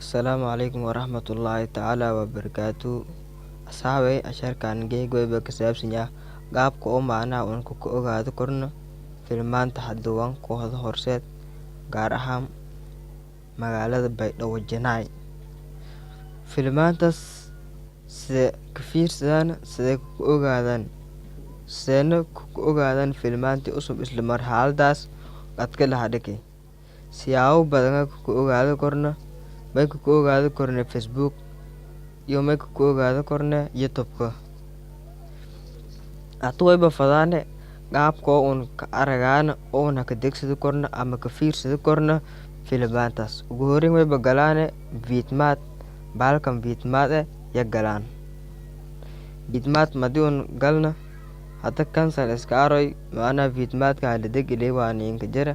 Asalaamu calaykum waraxmatullaahi tacaala wabarakaatu. Asxaabay casharkan geegweyba ka saabsan yahay qaabka oo macnaha uun ku ogaado korno filmaanta haduwan kooxda horseed gaar ahaan magaalada Baidoa Janay. Filmaantaas sida ka fiirsadaan sida ku ogaadaan sidayna ku ogaadaan filmaantii cusub isla mar xaaladaas dadka la hadhake siyaabo badan ku ogaado korno may ku ogaado korno Facebook iyo may ku ogaado korno YouTube-ka atuwayba fadaane qaabka uun ka aragaan oo ka degsado korno ama ka fiirsado korno filmaantaas ugu horeyn wayba galaane vidmaad baalkan vidmaad ya galaan vidmaad madiun galna hada cancel iska aroy maana vidmaadka hada degilay waa ninka jira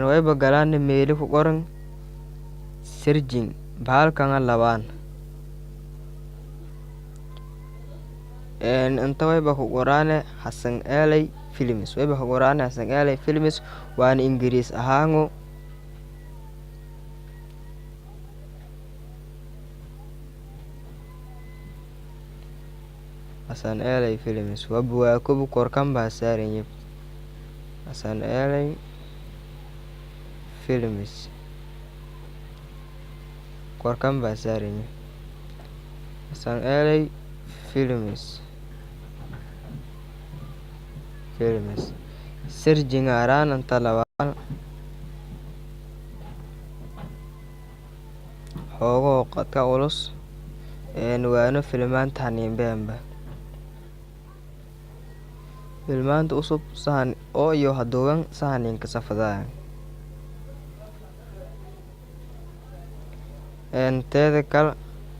wayba galaane meelo ku qoran searching baalkan labaan inta wayba ku qoraane Hassan Eley films wayba ku qoraane Hassan Eley films waan ingiriis ahaango Hassan Eley films waa kubu korkan baa saaran Hassan Eley films korkan baa saaran Hassan Eley films searching araan anta labaan xoogo qadka culus waana filmaanta haniinbeenba filmaanta usub sahan oo iyo haduwan sahaninka safadaan teeda kale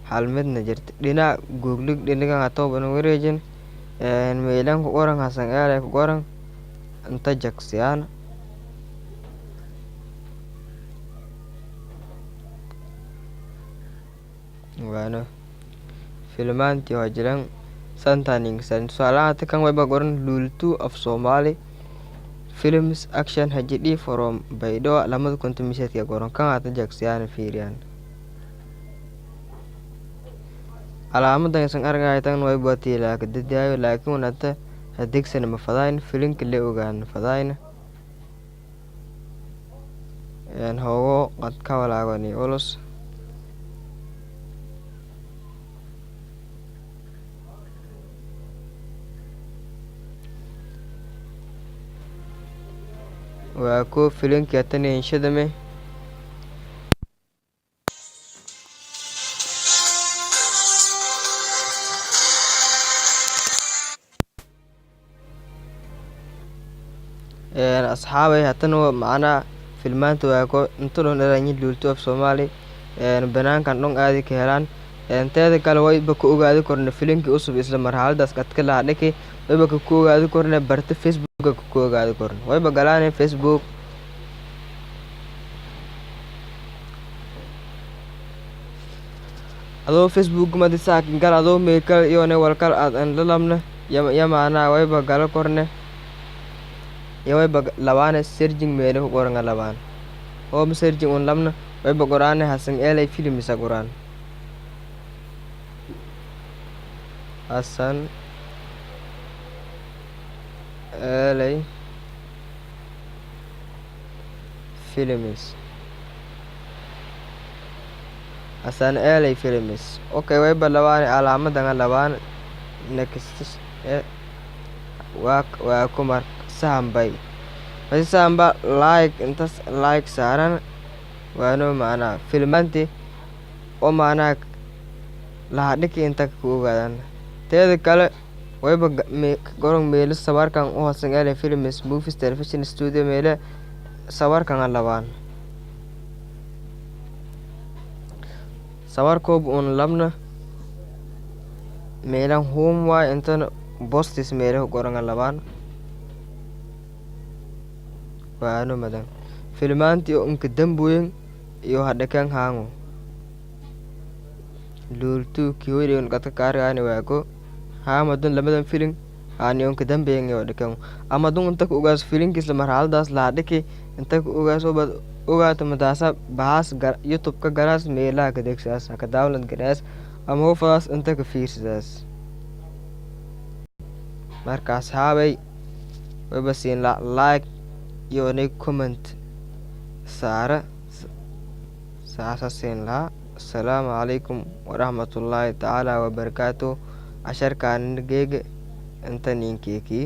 hal midna jirta dhinac googlig dhinagan atooban wareejin meelan ku qoran Hassan Eley ku qoran inta jagsiyaan waana filmaantii oo jiran santaning salaata kan wayba qoran lultu of Somali films action HD from Baidoa 2017 qoran kan ata jagsiyaan fiiriyaan calaamadan isan argaytan way baatila ka dadaayo laakiin anta hadegsan ma fadayn filinka la ogaan fadayn hoogo qad ka walaagani ulus waa ko filinka tan shadame asxaabay hatana macna filmaanta waa ko inta loo dhalanyi lultu of Somali banaankan dhon aadi ka helaan teeda kale wayba ku ogaado korna filinki usub isla marxaladaas dadka la hadhake wayba ku ogaado korna barta Facebook ku ogaado korna wayba galaan Facebook adoo Facebook ma disaa gal adoo meekal iyo ne walkal aad an lalamna ya maana wayba gal korna wayba labaane searching meelo ku qoran labaan oo searching un lamna wayba qoraane Hassan Eley films qoran Hassan Eley films Hassan Eley films okay wayba labaane calaamadan labaan next waa kumar sambay samba like intas like saaran waano maana filmaanti oo maana la hadhiki inta ku ogaadaan teeda kale wayba goron meel sawarkan oo Hassan Eley films movies television studio meele sawarkan labaan sawarkoob un labna meelan home waa inta postis meele goran labaan waano madan filmaantii oo inka dambuyen iyo hadhakan haango lultu kiwiriyon qadka kaargaani waako haamadun lamadan filin aan inka dambeyen iyo hadhakan ama dun inta ku ogaas filinkiisla marxaladaas la hadhaki inta ku ogaas oo ogaato madaasa bahas youtube-ka galaas meelaha ka degsaas haka download garaas ama hufadaas inta ka fiirsadaas marka asxaabay wayba siin like iyo inay comment saara saasa siin lahaa asalaamu calaykum waraxmatullaahi tacaala wabarakaatu casharkaan geega inta ninkeekii